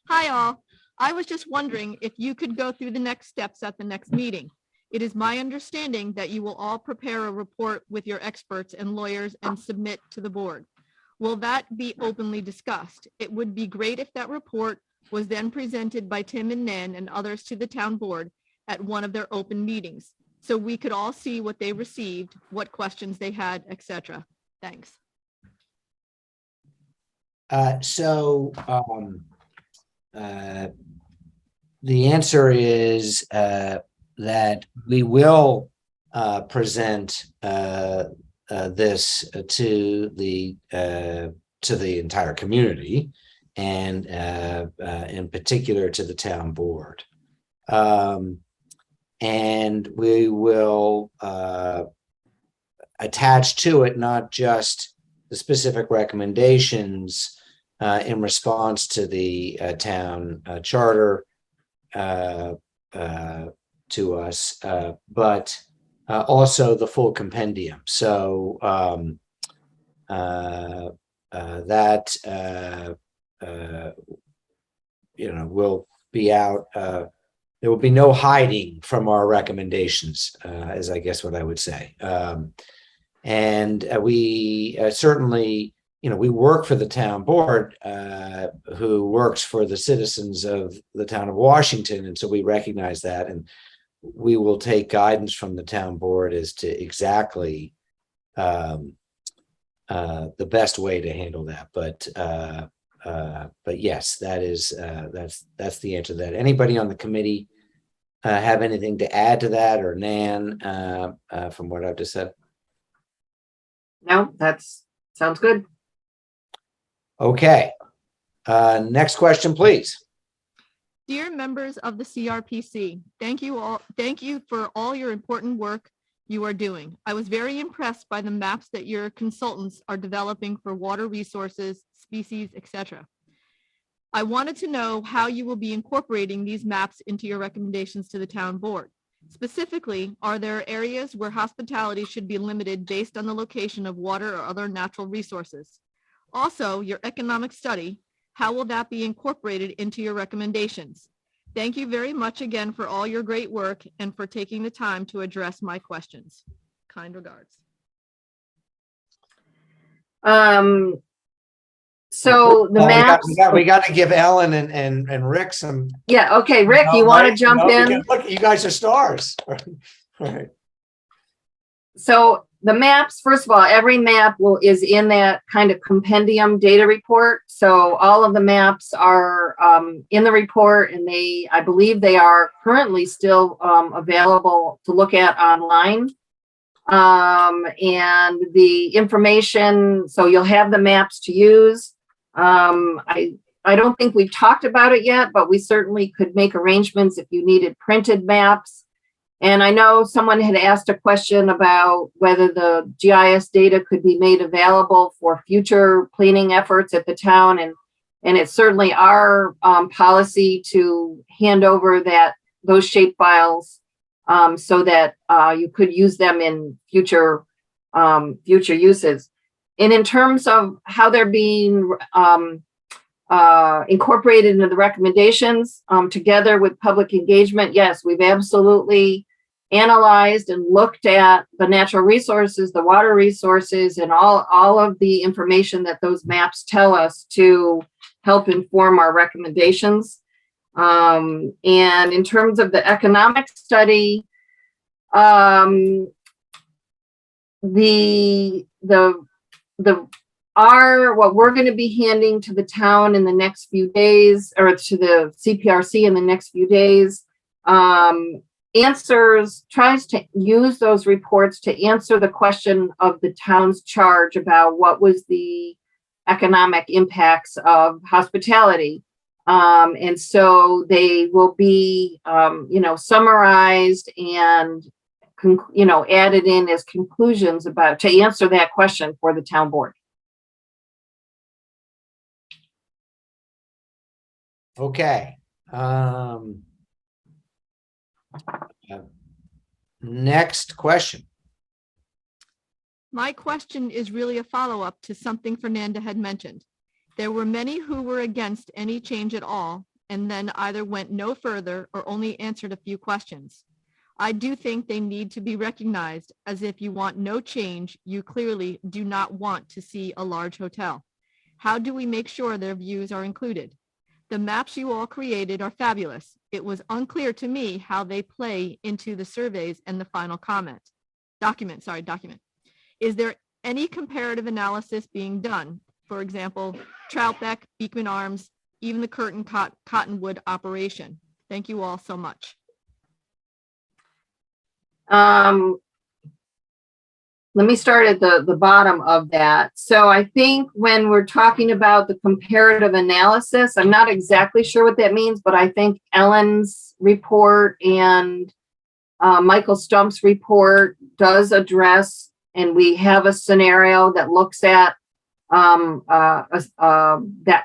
Hi, all. I was just wondering if you could go through the next steps at the next meeting. It is my understanding that you will all prepare a report with your experts and lawyers and submit to the board. Will that be openly discussed? It would be great if that report was then presented by Tim and Nan and others to the town board at one of their open meetings, so we could all see what they received, what questions they had, etc. Thanks. The answer is that we will present this to the entire community, and in particular to the town board. And we will attach to it not just the specific recommendations in response to the town charter to us, but also the full compendium. So that will be out. There will be no hiding from our recommendations, is I guess what I would say. And we certainly, we work for the town board, who works for the citizens of the town of Washington. And so we recognize that, and we will take guidance from the town board as to exactly the best way to handle that. But yes, that is that's the answer to that. Anybody on the committee have anything to add to that, or Nan, from what I've just said? No, sounds good. Okay. Next question, please. Dear members of the CRPC, thank you for all your important work you are doing. I was very impressed by the maps that your consultants are developing for water resources, species, etc. I wanted to know how you will be incorporating these maps into your recommendations to the town board. Specifically, are there areas where hospitality should be limited based on the location of water or other natural resources? Also, your economic study, how will that be incorporated into your recommendations? Thank you very much again for all your great work and for taking the time to address my questions. Kind regards. So the maps, We got to give Ellen and Rick some. yeah, okay, Rick, you want to jump in? Look, you guys are stars. All right. So the maps, first of all, every map is in that kind of compendium data report. So all of the maps are in the report, and I believe they are currently still available to look at online. And the information, so you'll have the maps to use. I don't think we've talked about it yet, but we certainly could make arrangements if you needed printed maps. And I know someone had asked a question about whether the GIS data could be made available for future planning efforts at the town. And it's certainly our policy to hand over those shape files so that you could use them in future uses. And in terms of how they're being incorporated into the recommendations together with public engagement, yes, we've absolutely analyzed and looked at the natural resources, the water resources, and all of the information that those maps tell us to help inform our recommendations. And in terms of the economic study, what we're going to be handing to the town in the next few days, or to the CPRC in the next few days, tries to use those reports to answer the question of the town's charge about what was the economic impacts of hospitality. And so they will be, summarized and, added in as conclusions to answer that question for the town board. Okay. Next question. My question is really a follow-up to something Fernanda had mentioned. There were many who were against any change at all, and then either went no further or only answered a few questions. I do think they need to be recognized, as if you want no change, you clearly do not want to see a large hotel. How do we make sure their views are included? The maps you all created are fabulous. It was unclear to me how they play into the surveys and the final document. Is there any comparative analysis being done? For example, Troutbeck, Beekman Arms, even the Curtin Cottonwood operation. Thank you all so much. Let me start at the bottom of that. So I think when we're talking about the comparative analysis, I'm not exactly sure what that means, but I think Ellen's report and Michael Stump's report does address, and we have a scenario that looks at that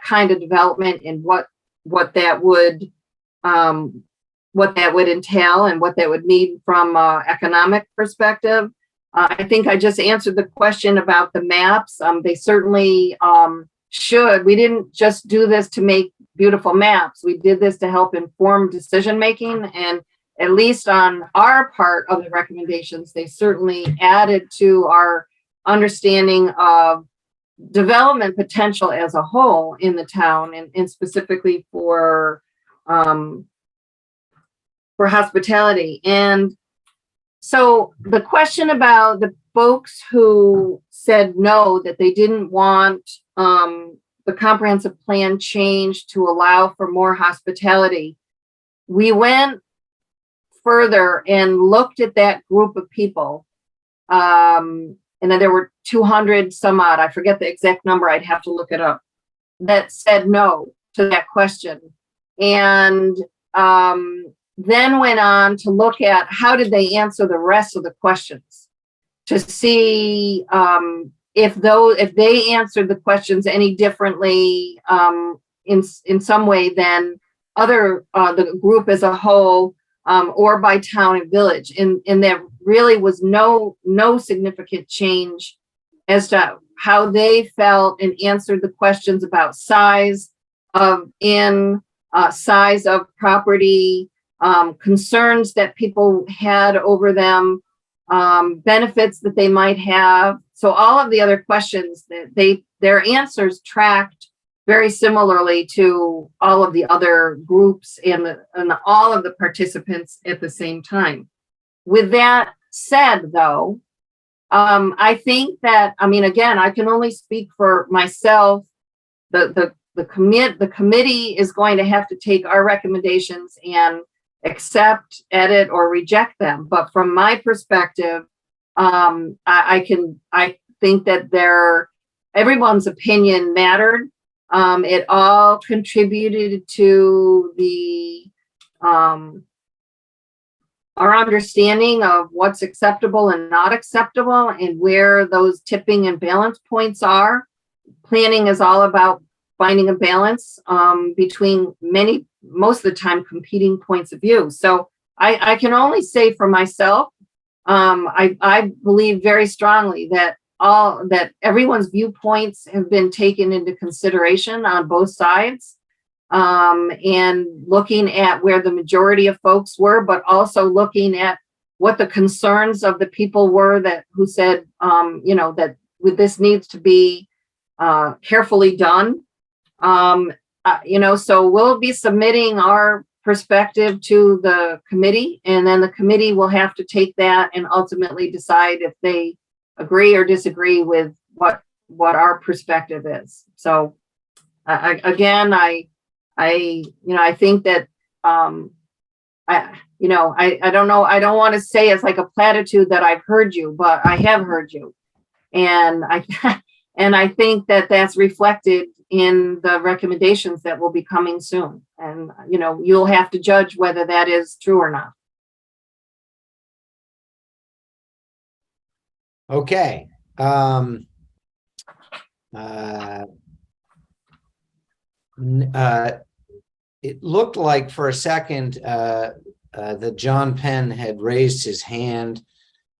kind of development and what that would entail and what that would mean from an economic perspective. I think I just answered the question about the maps. They certainly should. We didn't just do this to make beautiful maps. We did this to help inform decision making, and at least on our part of the recommendations, they certainly added to our understanding of development potential as a whole in the town, and specifically for hospitality. And so the question about the folks who said no, that they didn't want the comprehensive plan change to allow for more hospitality, we went further and looked at that group of people, and then there were 200 some odd, I forget the exact number, I'd have to look it up, that said no to that question. And then went on to look at how did they answer the rest of the questions to see if they answered the questions any differently in some way than the group as a whole, or by town and village. And there really was no significant change as to how they felt and answered the questions about size of size of property, concerns that people had over them, benefits that they might have. So all of the other questions that their answers tracked very similarly to all of the other groups and all of the participants at the same time. With that said, though, I think that, I mean, again, I can only speak for myself. The committee is going to have to take our recommendations and accept, edit, or reject them. But from my perspective, I think that everyone's opinion mattered. It all contributed to our understanding of what's acceptable and not acceptable and where those tipping and balance points are. Planning is all about finding a balance between most of the time, competing points of view. So I can only say for myself, I believe very strongly that everyone's viewpoints have been taken into consideration on both sides, and looking at where the majority of folks were, but also looking at what the concerns of the people were who said, that this needs to be carefully done. So we'll be submitting our perspective to the committee, and then the committee will have to take that and ultimately decide if they agree or disagree with what our perspective is. So I think that I don't know, I don't want to say it's like a platitude that I've heard you, but I have heard you, and I think that that's reflected in the recommendations that will be coming soon. And, you'll have to judge whether that is true or not. Okay. It looked like for a second that John Penn had raised his hand.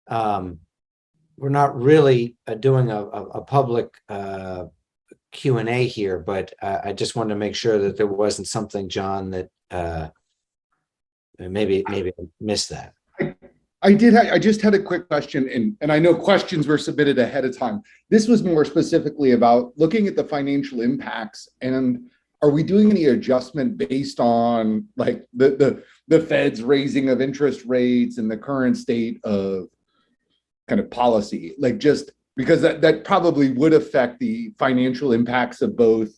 We're not really doing a public Q&A here, but I just wanted to make sure that there wasn't something, John, that maybe I missed that. I did. I just had a quick question, and I know questions were submitted ahead of time. This was more specifically about looking at the financial impacts, and are we doing any adjustment based on like the Fed's raising of interest rates and the current state of kind of policy, like just because that probably would affect the financial impacts of both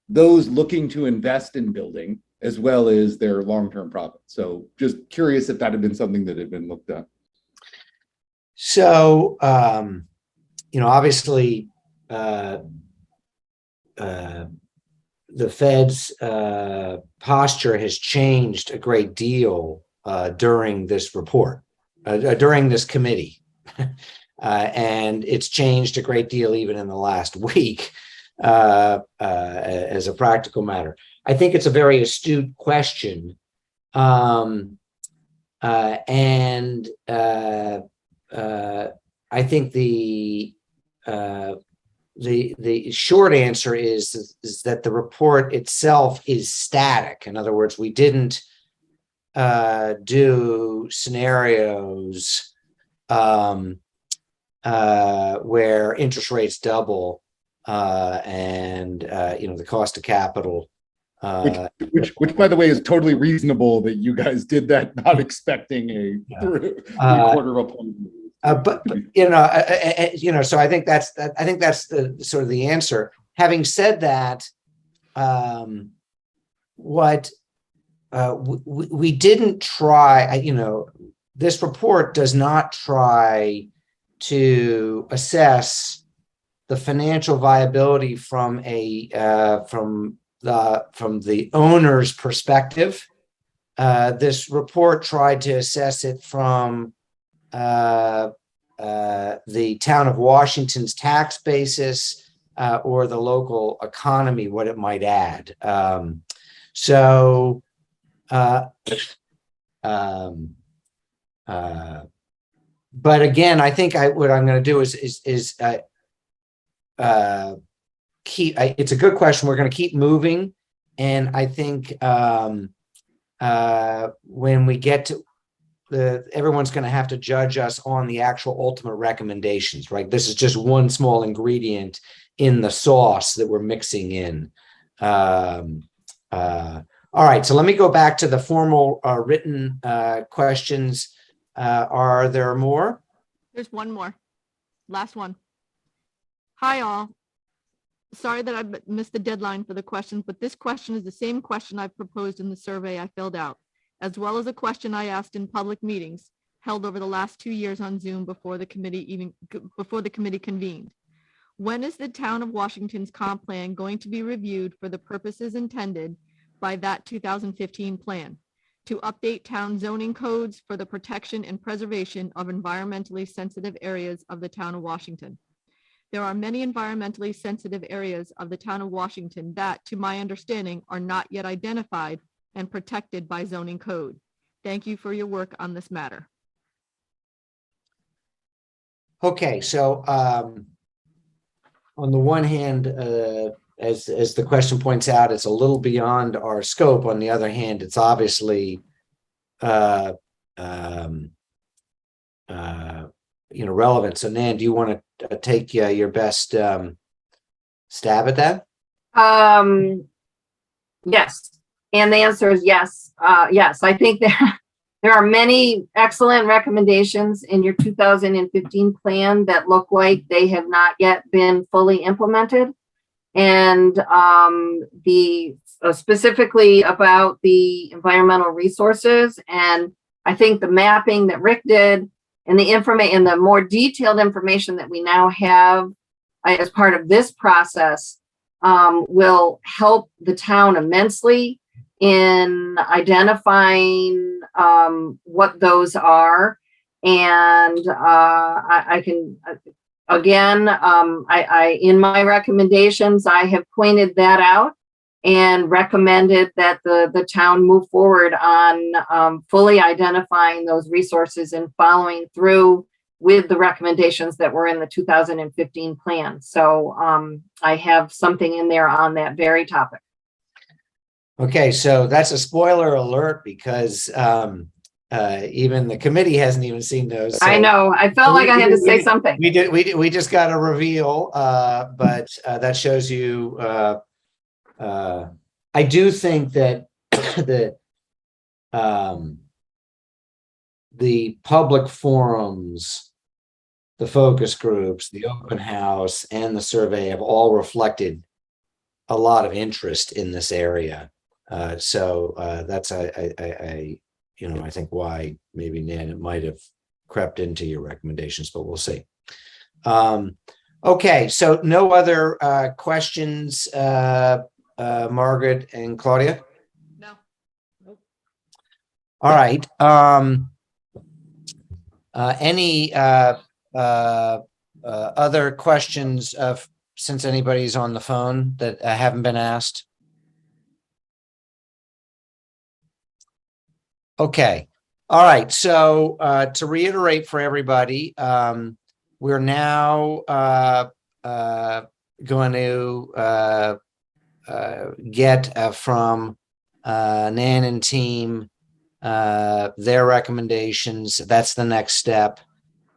those looking to invest in building as well as their long-term profit. So just curious if that had been something that had been looked at. So, obviously, the Fed's posture has changed a great deal during this report, during this committee. And it's changed a great deal even in the last week as a practical matter. I think it's a very astute question. And I think the short answer is that the report itself is static. In other words, we didn't do scenarios where interest rates double and the cost of capital. Which, by the way, is totally reasonable that you guys did that, not expecting a quarter of a point. So I think that's the sort of the answer. Having said that, what we didn't try, this report does not try to assess the financial viability from the owner's perspective. This report tried to assess it from the town of Washington's tax basis or the local economy, what it might add. But again, I think what I'm going to do is it's a good question. We're going to keep moving, and I think when we get to everyone's going to have to judge us on the actual ultimate recommendations, right? This is just one small ingredient in the sauce that we're mixing in. All right, so let me go back to the formal written questions. Are there more? There's one more. Last one. Hi, all. Sorry that I missed the deadline for the questions, but this question is the same question I proposed in the survey I filled out, as well as a question I asked in public meetings held over the last 2 years on Zoom before the committee convened. When is the town of Washington's comp plan going to be reviewed for the purposes intended by that 2015 plan to update town zoning codes for the protection and preservation of environmentally sensitive areas of the town of Washington? There are many environmentally sensitive areas of the town of Washington that, to my understanding, are not yet identified and protected by zoning code. Thank you for your work on this matter. Okay, so on the one hand, as the question points out, it's a little beyond our scope. On the other hand, it's obviously relevant. So Nan, do you want to take your best stab at that? Yes. And the answer is yes. Yes, I think there are many excellent recommendations in your 2015 plan that look like they have not yet been fully implemented. And specifically about the environmental resources. And I think the mapping that Rick did and the more detailed information that we now have as part of this process will help the town immensely in identifying what those are. And I can, again, in my recommendations, I have pointed that out and recommended that the town move forward on fully identifying those resources and following through with the recommendations that were in the 2015 plan. So I have something in there on that very topic. Okay, so that's a spoiler alert because even the committee hasn't even seen those. So I know. I felt like I had to say something. We just got a reveal, but that shows you. I do think that the public forums, the focus groups, the open house, and the survey have all reflected a lot of interest in this area. So that's I think why maybe Nan, it might have crept into your recommendations, but we'll see. Okay, so no other questions, Margaret and Claudia? No. Nope. All right. Any other questions since anybody's on the phone that haven't been asked? Okay. All right. So to reiterate for everybody, we're now going to get from Nan and team their recommendations. That's the next step.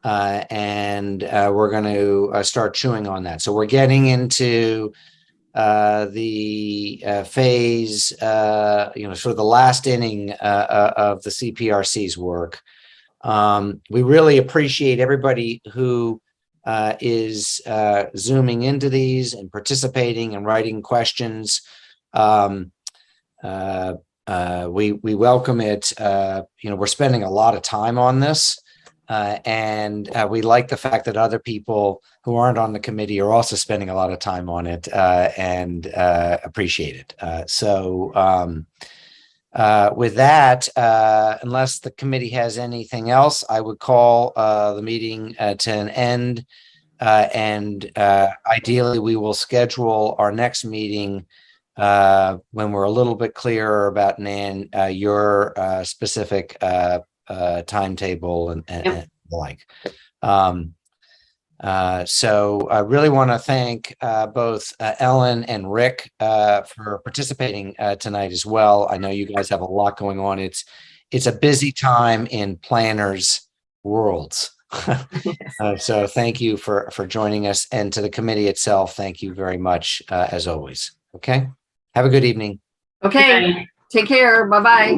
And we're going to start chewing on that. So we're getting into the phase, sort of the last inning of the CPRC's work. We really appreciate everybody who is zooming into these and participating and writing questions. we welcome it. We're spending a lot of time on this. And we like the fact that other people who aren't on the committee are also spending a lot of time on it and appreciate it. With that, unless the committee has anything else, I would call the meeting to an end. Ideally, we will schedule our next meeting when we're a little bit clearer about, Nan, your specific timetable and the like. So I really want to thank both Ellen and Rick for participating tonight as well. I know you guys have a lot going on. It's a busy time in planners' worlds. So thank you for joining us, and to the committee itself, thank you very much as always. Okay, have a good evening. Okay, take care. Bye-bye.